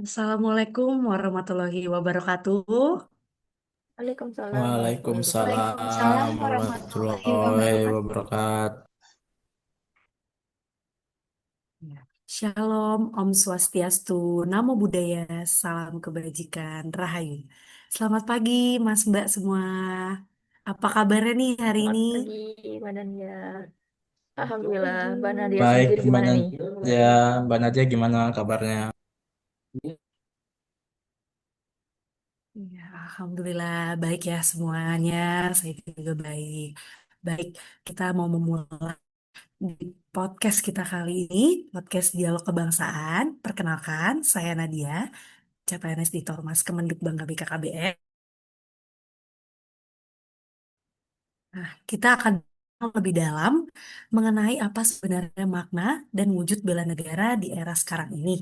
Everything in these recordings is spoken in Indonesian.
Assalamualaikum warahmatullahi wabarakatuh. Waalaikumsalam warahmatullahi wabarakatuh. Waalaikumsalam Waalaikumsalam warahmatullahi warahmatullahi wabarakatuh. wabarakatuh. Ya. Shalom, Om Swastiastu, Namo Buddhaya, salam kebajikan, Rahayu. Selamat pagi, Mas Mbak semua. Apa kabarnya nih hari Selamat ini? pagi, Mbak Nadia. Alhamdulillah, Mbak Nadia Baik, sendiri Mbak gimana nih? Nadia, Mbak Nadia gimana kabarnya? Ya, Alhamdulillah baik ya semuanya. Saya juga baik. Baik, kita mau memulai di podcast kita kali ini, podcast Dialog Kebangsaan. Perkenalkan, saya Nadia, CPNS di Tormas Kemenduk Bangka BKKBN. Nah, kita akan lebih dalam mengenai apa sebenarnya makna dan wujud bela negara di era sekarang ini.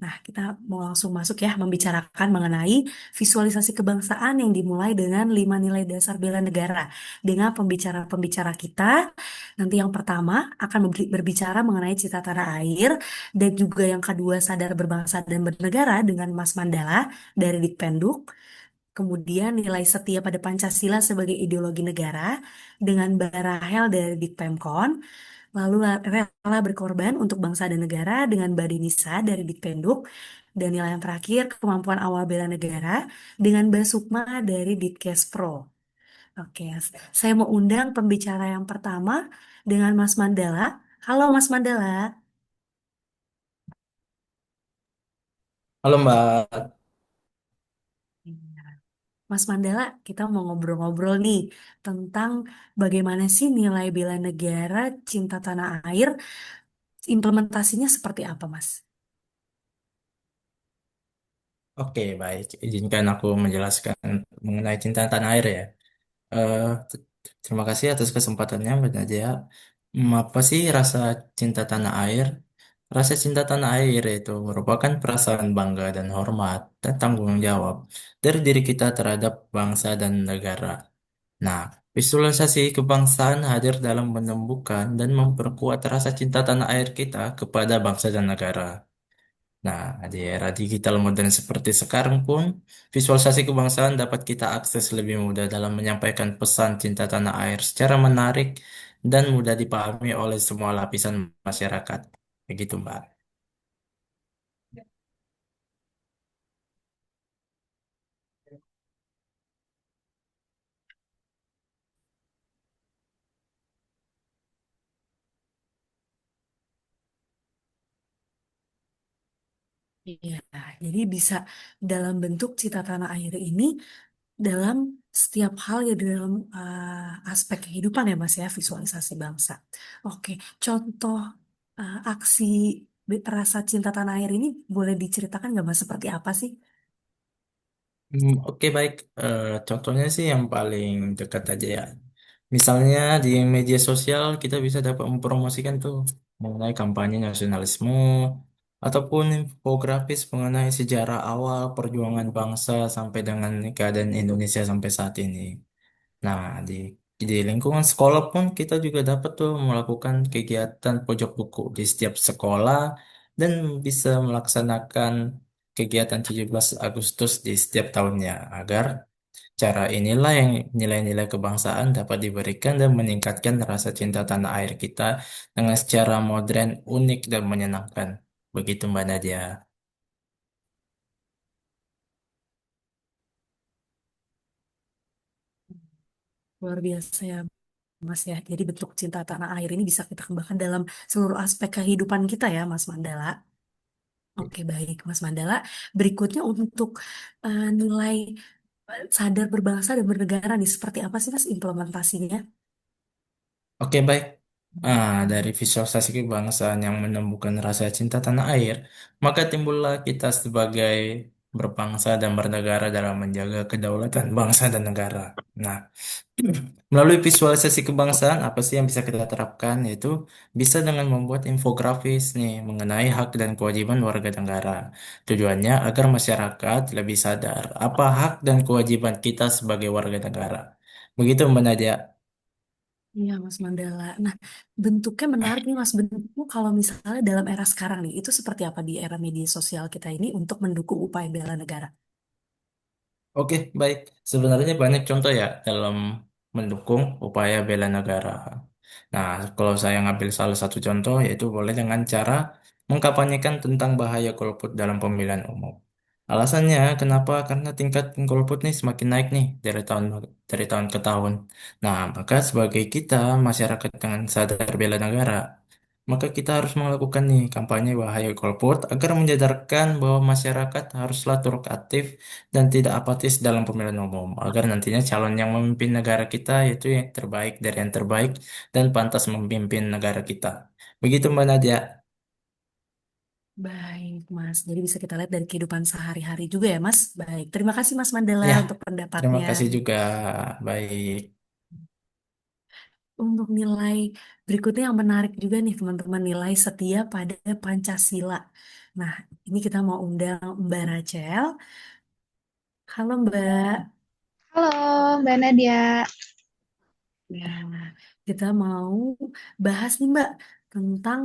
Nah, kita mau langsung masuk ya membicarakan mengenai visualisasi kebangsaan yang dimulai dengan 5 nilai dasar bela negara. Dengan pembicara-pembicara kita, nanti yang pertama akan berbicara mengenai cita tanah air, dan juga yang kedua sadar berbangsa dan bernegara dengan Mas Mandala dari Dikpenduk. Kemudian nilai setia pada Pancasila sebagai ideologi negara dengan Mbak Rahel dari Dikpemkon. Lalu rela berkorban untuk bangsa dan negara dengan Mbak Dinisa dari Dikpenduk. Dan nilai yang terakhir kemampuan awal bela negara dengan Mbak Sukma dari Ditkespro. Oke, saya mau undang pembicara yang pertama dengan Mas Mandala. Halo Mas Mandala. Halo Mbak. Iya. Mas Mandala, kita mau ngobrol-ngobrol nih tentang bagaimana sih nilai bela negara, cinta tanah air, implementasinya seperti apa, Mas? Oke, baik. Izinkan aku menjelaskan mengenai cinta tanah air ya. Eh, Terima kasih atas kesempatannya, Mbak Nadia. Apa sih rasa cinta tanah air? Rasa cinta tanah air itu merupakan perasaan bangga dan hormat dan tanggung jawab dari diri kita terhadap bangsa dan negara. Nah, visualisasi kebangsaan hadir dalam menumbuhkan dan memperkuat rasa cinta tanah air kita kepada bangsa dan negara. Nah, di era digital modern seperti sekarang pun, visualisasi kebangsaan dapat kita akses lebih mudah dalam menyampaikan pesan cinta tanah air secara menarik dan mudah dipahami oleh semua lapisan masyarakat. Begitu, Mbak. Iya, jadi bisa dalam bentuk cita tanah air ini dalam setiap hal ya di dalam aspek kehidupan ya Mas ya, visualisasi bangsa. Oke, contoh aksi rasa cinta tanah air ini boleh diceritakan nggak Mas seperti apa sih? Oke, baik. Contohnya sih yang paling dekat aja ya. Misalnya di media sosial kita bisa dapat mempromosikan tuh mengenai kampanye nasionalisme ataupun infografis mengenai sejarah awal perjuangan bangsa sampai dengan keadaan Indonesia sampai saat ini. Nah, di lingkungan sekolah pun kita juga dapat tuh melakukan kegiatan pojok buku di setiap sekolah dan bisa melaksanakan kegiatan 17 Agustus di setiap tahunnya agar cara inilah yang nilai-nilai kebangsaan dapat diberikan dan meningkatkan rasa cinta tanah air kita dengan secara modern, unik, dan menyenangkan. Begitu Mbak Nadia. Luar biasa ya Mas ya. Jadi bentuk cinta tanah air ini bisa kita kembangkan dalam seluruh aspek kehidupan kita ya Mas Mandala. Oke baik Mas Mandala. Berikutnya untuk nilai sadar berbangsa dan bernegara nih seperti apa sih Mas implementasinya? Oke, baik. Dari visualisasi kebangsaan yang menumbuhkan rasa cinta tanah air, maka timbullah kita sebagai berbangsa dan bernegara dalam menjaga kedaulatan bangsa dan negara. Nah, melalui visualisasi kebangsaan, apa sih yang bisa kita terapkan? Yaitu bisa dengan membuat infografis nih mengenai hak dan kewajiban warga negara. Tujuannya agar masyarakat lebih sadar apa hak dan kewajiban kita sebagai warga negara. Begitu, Mbak Nadia. Iya, Mas Mandala. Nah, bentuknya menarik nih, Mas. Bentuknya kalau misalnya dalam era sekarang nih, itu seperti apa di era media sosial kita ini untuk mendukung upaya bela negara? Oke, baik. Sebenarnya banyak contoh ya dalam mendukung upaya bela negara. Nah, kalau saya ngambil salah satu contoh, yaitu boleh dengan cara mengkampanyekan tentang bahaya golput dalam pemilihan umum. Alasannya kenapa? Karena tingkat golput nih semakin naik nih dari tahun ke tahun. Nah, maka sebagai kita masyarakat dengan sadar bela negara, maka kita harus melakukan nih kampanye bahaya golput agar menyadarkan bahwa masyarakat haruslah turut aktif dan tidak apatis dalam pemilihan umum agar nantinya calon yang memimpin negara kita yaitu yang terbaik dari yang terbaik dan pantas memimpin negara kita. Begitu Mbak Nadia. Baik, Mas. Jadi bisa kita lihat dari kehidupan sehari-hari juga ya, Mas. Baik. Terima kasih, Mas Mandala, Ya, untuk terima pendapatnya. kasih juga. Baik. Untuk nilai berikutnya yang menarik juga nih, teman-teman, nilai setia pada Pancasila. Nah, ini kita mau undang Mbak Rachel. Halo, Mbak. Halo Mbak Nadia. Nah, kita mau bahas nih Mbak tentang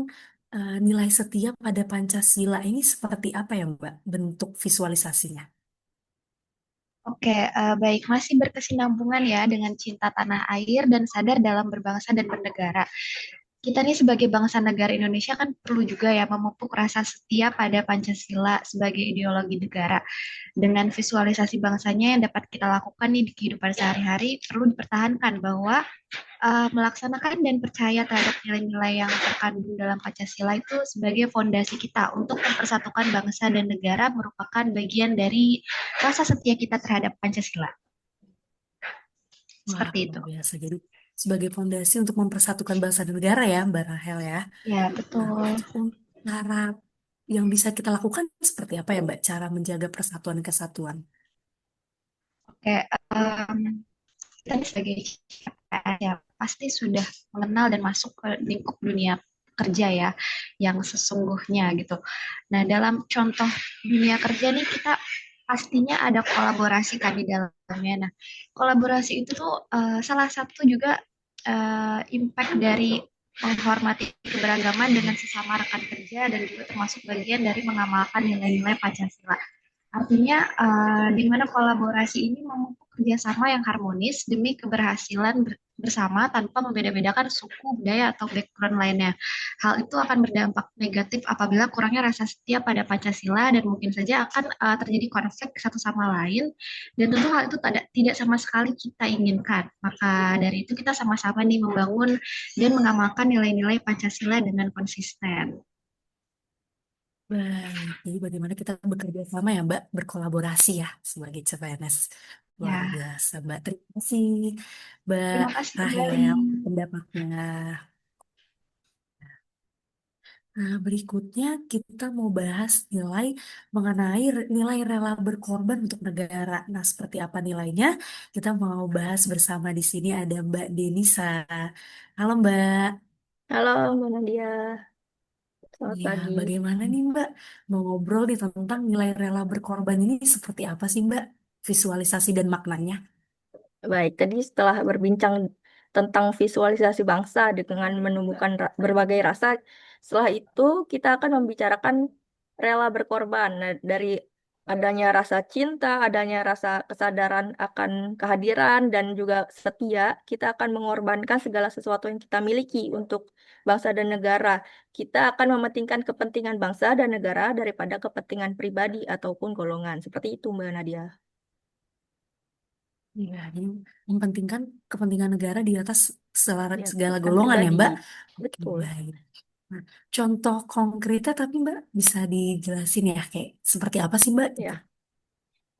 nilai setia pada Pancasila ini seperti apa ya Mbak bentuk visualisasinya? Oke, baik, masih berkesinambungan ya dengan cinta tanah air dan sadar dalam berbangsa dan bernegara. Kita nih sebagai bangsa negara Indonesia kan perlu juga ya memupuk rasa setia pada Pancasila sebagai ideologi negara. Dengan visualisasi bangsanya yang dapat kita lakukan nih di kehidupan sehari-hari, perlu dipertahankan bahwa melaksanakan dan percaya terhadap nilai-nilai yang terkandung dalam Pancasila itu sebagai fondasi kita untuk mempersatukan bangsa dan negara merupakan bagian dari rasa setia kita terhadap Pancasila. Wah, Seperti itu. luar biasa. Jadi sebagai fondasi untuk mempersatukan bangsa dan negara ya Mbak Rahel ya. Ya, Nah, betul. untuk cara yang bisa kita lakukan seperti apa ya Mbak? Cara menjaga persatuan kesatuan. Oke, em, kita nih sebagai CPNS ya pasti sudah mengenal dan masuk ke lingkup dunia kerja ya yang sesungguhnya gitu. Nah, dalam contoh dunia kerja nih kita pastinya ada kolaborasi kan di dalamnya. Nah, kolaborasi itu tuh salah satu juga impact dari menghormati keberagaman dengan sesama rekan kerja dan juga termasuk bagian dari mengamalkan nilai-nilai Pancasila. Artinya, di mana kolaborasi ini memupuk kerjasama yang harmonis demi keberhasilan bersama tanpa membeda-bedakan suku, budaya, atau background lainnya. Hal itu akan berdampak negatif apabila kurangnya rasa setia pada Pancasila dan mungkin saja akan terjadi konflik satu sama lain. Dan tentu hal itu tidak sama sekali kita inginkan. Maka dari itu kita sama-sama nih membangun dan mengamalkan nilai-nilai Pancasila dengan konsisten. Baik, jadi bagaimana kita bekerja sama ya Mbak, berkolaborasi ya sebagai CPNS. Luar Ya, biasa Mbak. Terima kasih Mbak terima kasih kembali. Rahel pendapatnya. Nah, berikutnya kita mau bahas nilai mengenai nilai rela berkorban untuk negara. Nah, seperti apa nilainya? Kita mau bahas bersama di sini ada Mbak Denisa. Halo Mbak. Halo, Mbak Nadia. Selamat Ya, pagi. bagaimana nih Mbak? Mau ngobrol nih tentang nilai rela berkorban ini seperti apa sih Mbak? Visualisasi dan maknanya. Baik, tadi setelah berbincang tentang visualisasi bangsa dengan menumbuhkan berbagai rasa, setelah itu kita akan membicarakan rela berkorban. Nah, dari adanya rasa cinta, adanya rasa kesadaran akan kehadiran dan juga setia, kita akan mengorbankan segala sesuatu yang kita miliki untuk bangsa dan negara. Kita akan mementingkan kepentingan bangsa dan negara daripada kepentingan pribadi ataupun golongan. Seperti itu, Mbak Nadia. Iya, jadi mementingkan kepentingan negara di atas segala, Ya, segala bukan golongan ya pribadi. Mbak. Oke, Betul. baik. Nah, contoh konkretnya tapi Mbak bisa dijelasin ya kayak seperti apa sih Mbak gitu? Ya,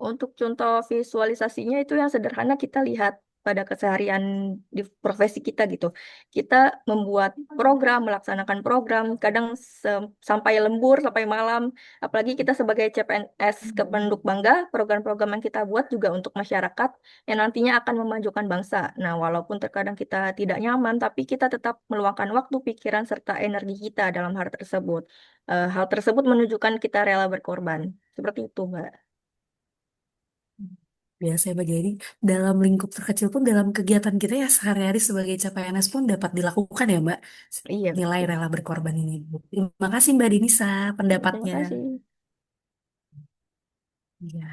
untuk contoh visualisasinya itu yang sederhana kita lihat pada keseharian di profesi kita gitu. Kita membuat program, melaksanakan program, kadang sampai lembur, sampai malam. Apalagi kita sebagai CPNS Kependuk Bangga, program-program yang kita buat juga untuk masyarakat yang nantinya akan memajukan bangsa. Nah, walaupun terkadang kita tidak nyaman, tapi kita tetap meluangkan waktu, pikiran, serta energi kita dalam hal tersebut. Hal tersebut menunjukkan kita rela berkorban. Seperti itu, Mbak. Biasa ya, Mbak. Jadi dalam lingkup terkecil pun dalam kegiatan kita ya sehari-hari sebagai CPNS pun dapat dilakukan ya Mbak. Iya, Nilai betul. rela berkorban ini. Terima kasih Mbak Dinisa Ya, terima pendapatnya. kasih. Ya.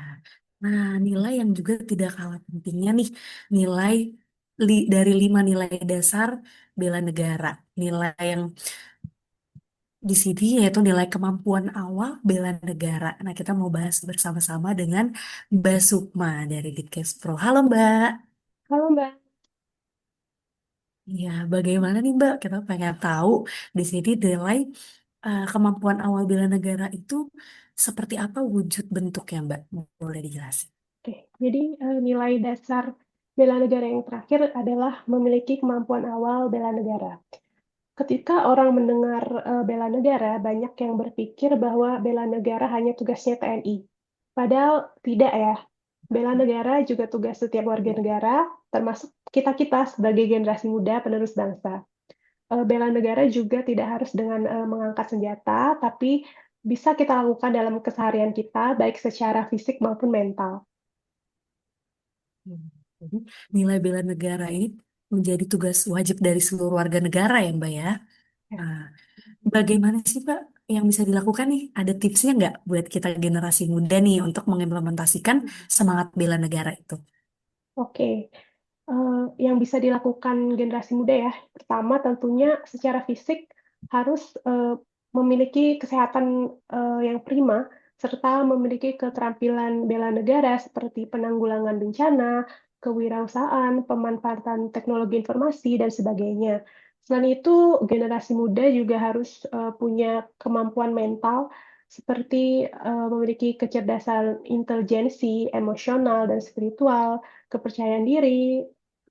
Nah, nilai yang juga tidak kalah pentingnya nih, nilai dari 5 nilai dasar bela negara. Nilai yang di sini yaitu nilai kemampuan awal bela negara. Nah, kita mau bahas bersama-sama dengan Mbak Sukma dari Ditkes Pro. Halo Mbak. Halo Mbak. Ya, bagaimana nih Mbak? Kita pengen tahu di sini nilai kemampuan awal bela negara itu seperti apa wujud bentuknya Mbak? Boleh dijelasin? Oke, jadi nilai dasar bela negara yang terakhir adalah memiliki kemampuan awal bela negara. Ketika orang mendengar bela negara, banyak yang berpikir bahwa bela negara hanya tugasnya TNI. Padahal tidak ya. Bela negara juga tugas setiap warga negara, termasuk kita-kita sebagai generasi muda penerus bangsa. Bela negara juga tidak harus dengan mengangkat senjata, tapi bisa kita lakukan dalam keseharian kita, baik secara fisik maupun mental. Hmm. Jadi, nilai bela negara ini menjadi tugas wajib dari seluruh warga negara ya Mbak ya. Ya. Nah, bagaimana sih Mbak yang bisa dilakukan nih? Ada tipsnya nggak buat kita generasi muda nih untuk mengimplementasikan semangat bela negara itu? Oke, yang bisa dilakukan generasi muda ya. Pertama, tentunya secara fisik harus memiliki kesehatan yang prima, serta memiliki keterampilan bela negara seperti penanggulangan bencana, kewirausahaan, pemanfaatan teknologi informasi, dan sebagainya. Selain itu, generasi muda juga harus punya kemampuan mental seperti memiliki kecerdasan intelijensi, emosional, dan spiritual, kepercayaan diri,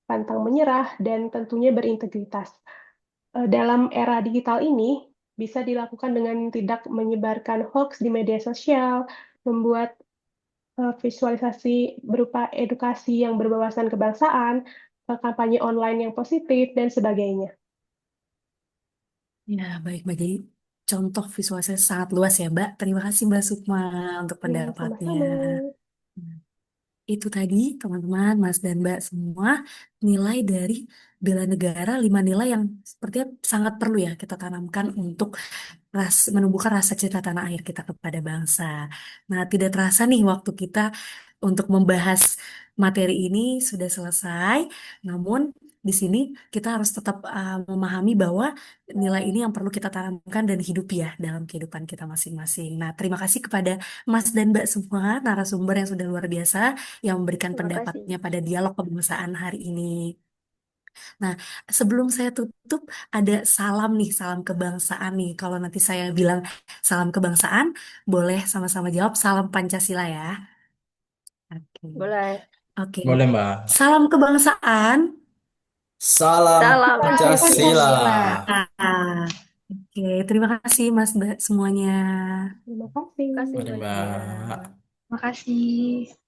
pantang menyerah, dan tentunya berintegritas. Dalam era digital ini, bisa dilakukan dengan tidak menyebarkan hoax di media sosial, membuat visualisasi berupa edukasi yang berwawasan kebangsaan, kampanye online yang positif, dan sebagainya. Ya, baik Mbak. Jadi, contoh visualisasi sangat luas ya Mbak. Terima kasih Mbak Sukma untuk Ya, pendapatnya. sama-sama. Itu tadi teman-teman, Mas dan Mbak semua nilai dari bela negara, 5 nilai yang sepertinya sangat perlu ya kita tanamkan untuk menumbuhkan rasa cinta tanah air kita kepada bangsa. Nah, tidak terasa nih waktu kita untuk membahas materi ini sudah selesai. Namun di sini kita harus tetap memahami bahwa nilai ini yang perlu kita tanamkan dan hidup ya dalam kehidupan kita masing-masing. Nah, terima kasih kepada Mas dan Mbak semua narasumber yang sudah luar biasa yang memberikan Terima kasih. pendapatnya pada dialog kebangsaan hari ini. Nah, sebelum saya tutup, ada salam nih, salam kebangsaan nih. Kalau nanti saya bilang salam kebangsaan, boleh sama-sama jawab salam Pancasila ya. Oke. Boleh. Oke. Boleh, Mbak. Salam kebangsaan. Salam Salam Salam Pancasila. Pancasila. Pancasila. Oke, terima kasih Mas Mbak semuanya. Terima Terima kasih kasih. Mari, Mbak Lydia. Mbak. Makasih.